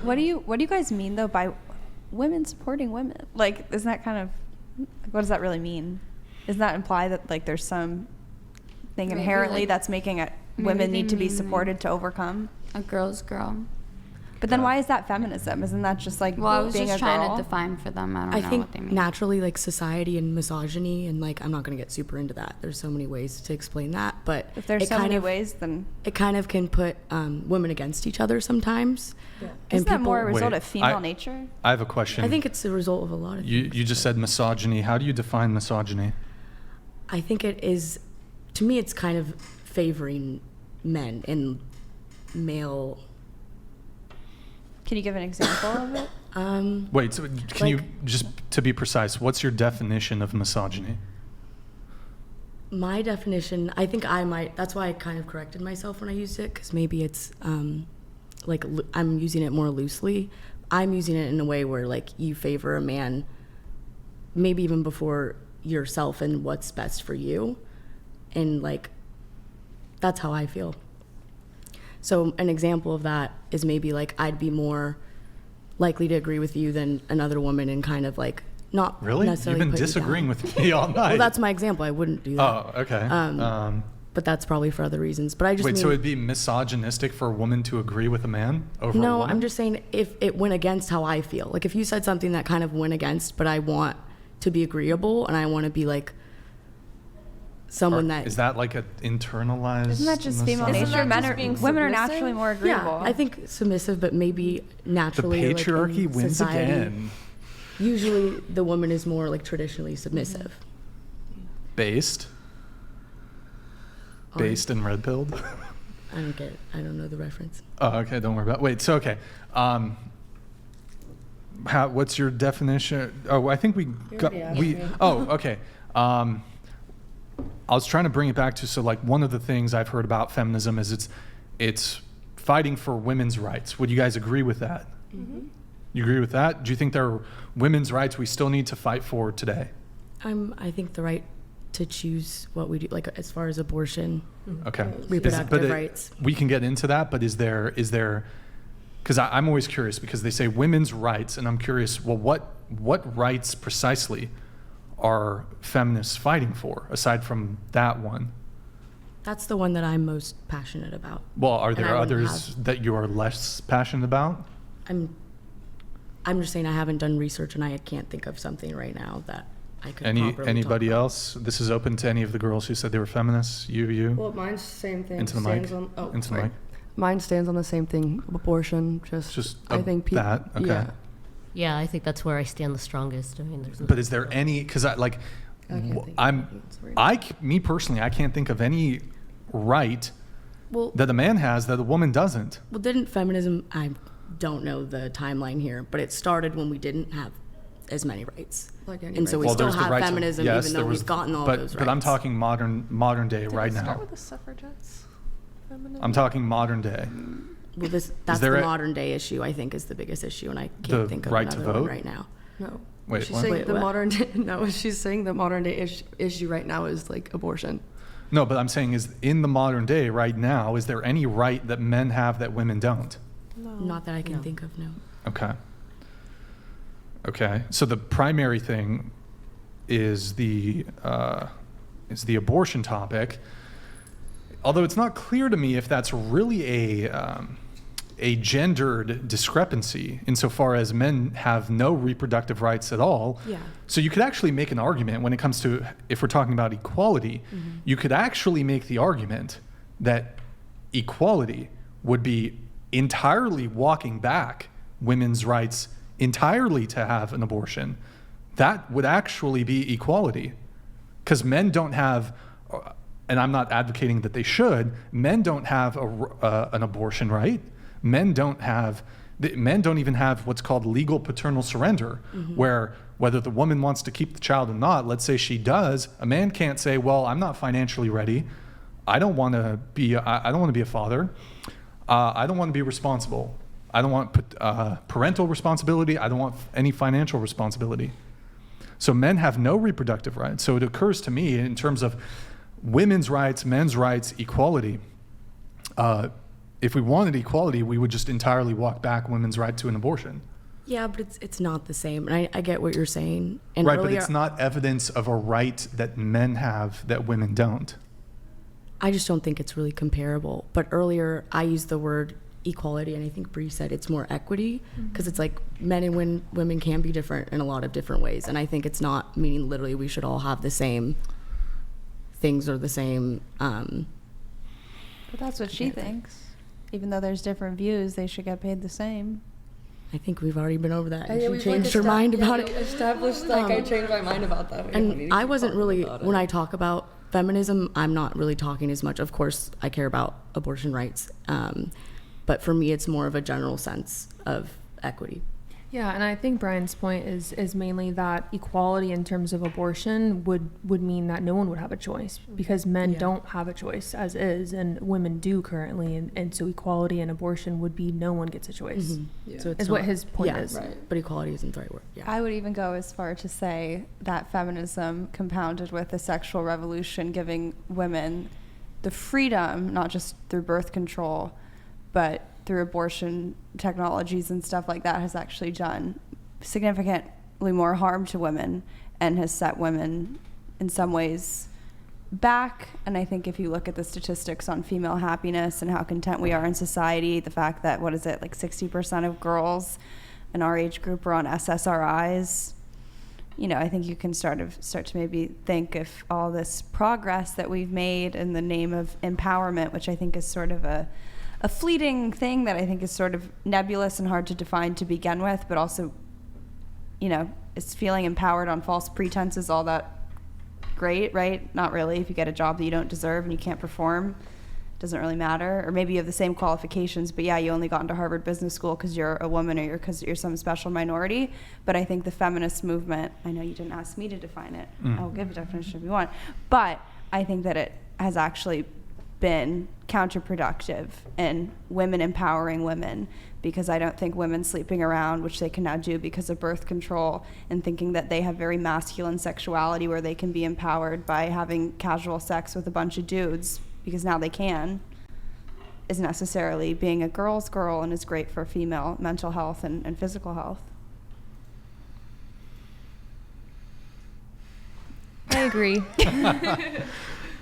What do you guys mean though by women supporting women? Like, isn't that kind of, what does that really mean? Doesn't that imply that like there's some thing inherently like, that's making it women need to be supported to overcome? A girl's girl. But then why is that feminism? Isn't that just like well, I was being just a girl? trying to define for them. I don't know what they mean. Naturally, like society and misogyny, and like I'm not going to get super into that. There's so many ways to explain that, but if there's so many ways, then it kind of can put women against each other sometimes. Yeah. Isn't that more a result of female nature? I have a question. I think it's a result of a lot of things. You just said misogyny. How do you define misogyny? I think it is, to me, it's kind of favoring men and male. Can you give an example of it? Wait, so can you, just to be precise, what's your definition of misogyny? My definition, I think that's why I kind of corrected myself when I used it, because maybe it's like I'm using it more loosely. I'm using it in a way where like you favor a man maybe even before yourself and what's best for you. And like, that's how I feel. So an example of that is maybe like I'd be more likely to agree with you than another woman and kind of like not really necessarily you've been disagreeing with me all night. Well, that's my example. I wouldn't do that. Oh, okay. But that's probably for other reasons. But I just so it'd be misogynistic for a woman to agree with a man over a woman? No, I'm just saying if it went against how I feel. Like if you said something that kind of went against, but I want to be agreeable and I want to be like someone that is that like an internalized? Isn't that just female nature? Women are naturally more agreeable. Yeah, I think submissive, but maybe naturally. The patriarchy like wins society, again. Usually, the woman is more like traditionally submissive. Based and red pilled. I don't get it. I don't know the reference. Oh, okay. Don't worry about it. Wait. So okay. What's your definition? Oh, I think Oh, okay. I was trying to bring it back to, so like one of the things I've heard about feminism is it's fighting for women's rights. Would you guys agree with that? Mm-hmm. You agree with that? Do you think there are women's rights we still need to fight for today? I think the right to choose what we do, like as far as abortion, okay, reproductive rights. We can get into that, but is there, because I'm always curious because they say women's rights, and I'm curious, well, what rights precisely are feminists fighting for, aside from that one? That's the one that I'm most passionate about. Well, are there others that you are less passionate about? I'm just saying I haven't done research and I can't think of something right now that I could Anybody else? This is open to any of the girls who said they were feminists. You. Well, mine's the same thing. Into the mic. Into the mic. Mine stands on the same thing. Abortion. Just I think people. That. Okay. Yeah. Yeah, I think that's where I stand the strongest. I mean, but is there any? Because me personally, I can't think of any right that a man has that a woman doesn't. Well, didn't feminism? I don't know the timeline here, but it started when we didn't have as many rights, so we still have feminism, even though we've gotten all those rights. But I'm talking modern day right now. Start with the suffragettes. Feminism? I'm talking modern day. Well, that's the modern day issue, I think, is the biggest issue, and I can't think of right another one right now. No. Wait, she's saying modern day. No, she's saying the modern day issue right now is like abortion. No, but I'm saying is in the modern day right now, is there any right that men have that women don't? No. Not that I can think of, no. Okay. So the primary thing is the abortion topic. Although it's not clear to me if that's really a gendered discrepancy insofar as men have no reproductive rights at all. Yeah. So you could actually make an argument when it comes to, if we're talking about equality, you could actually make the argument that equality would be entirely walking back women's rights entirely to have an abortion. That would actually be equality, because men don't have, and I'm not advocating that they should, men don't have an abortion right. Men don't even have what's called legal paternal surrender, where whether the woman wants to keep the child or not, let's say she does, a man can't say, well, I'm not financially ready. I don't want to be a father. I don't want to be responsible. I don't want parental responsibility. I don't want any financial responsibility. So men have no reproductive rights. So it occurs to me in terms of women's rights, men's rights, equality, if we wanted equality, we would just entirely walk back women's right to an abortion. Yeah, but it's not the same. And I get what you're saying. And Right, earlier, but it's not evidence of a right that men have that women don't. I just don't think it's really comparable. But earlier, I used the word equality, and I think Bree said it's more equity, because it's like men and women can be different in a lot of different ways. And I think it's not meaning literally we should all have the same things or the same. But that's what she thinks. Even though there's different views, they should get paid the same. I think we've already been over that. And she changed her mind about it. Established, I changed my mind about that. And I wasn't really, when I talk about feminism, I'm not really talking as much. Of course, I care about abortion rights. But for me, it's more of a general sense of equity. Yeah, and I think Brian's point is mainly that equality in terms of abortion would mean that no one would have a choice, because men don't have a choice as is, and women do currently, and so equality in abortion would be no one gets a choice. Mm-hmm. So it's is what his point is. Right. But equality isn't the right word. Yeah. I would even go as far to say that feminism compounded with the sexual revolution giving women the freedom, not just through birth control, but through abortion technologies and stuff like that, has actually done significantly more harm to women and has set women in some ways back. And I think if you look at the statistics on female happiness and how content we are in society, the fact that, what is it, like 60% of girls in our age group are on SSRIs, you know, I think you can start to maybe think if all this progress that we've made in the name of empowerment, which I think is sort of a fleeting thing that I think is sort of nebulous and hard to define to begin with, but also, you know, is feeling empowered on false pretenses all that great, right? Not really. If you get a job that you don't deserve and you can't perform, it doesn't really matter. Or maybe you have the same qualifications, but yeah, you only got into Harvard Business School because you're a woman or because you're some special minority. But I think the feminist movement, I know you didn't ask me to define it. I'll give a definition if you want. But I think that it has actually been counterproductive in women empowering women, because I don't think women sleeping around, which they can now do because of birth control, and thinking that they have very masculine sexuality where they can be empowered by having casual sex with a bunch of dudes because now they can, is necessarily being a girl's girl and is great for female mental health and physical health. I agree.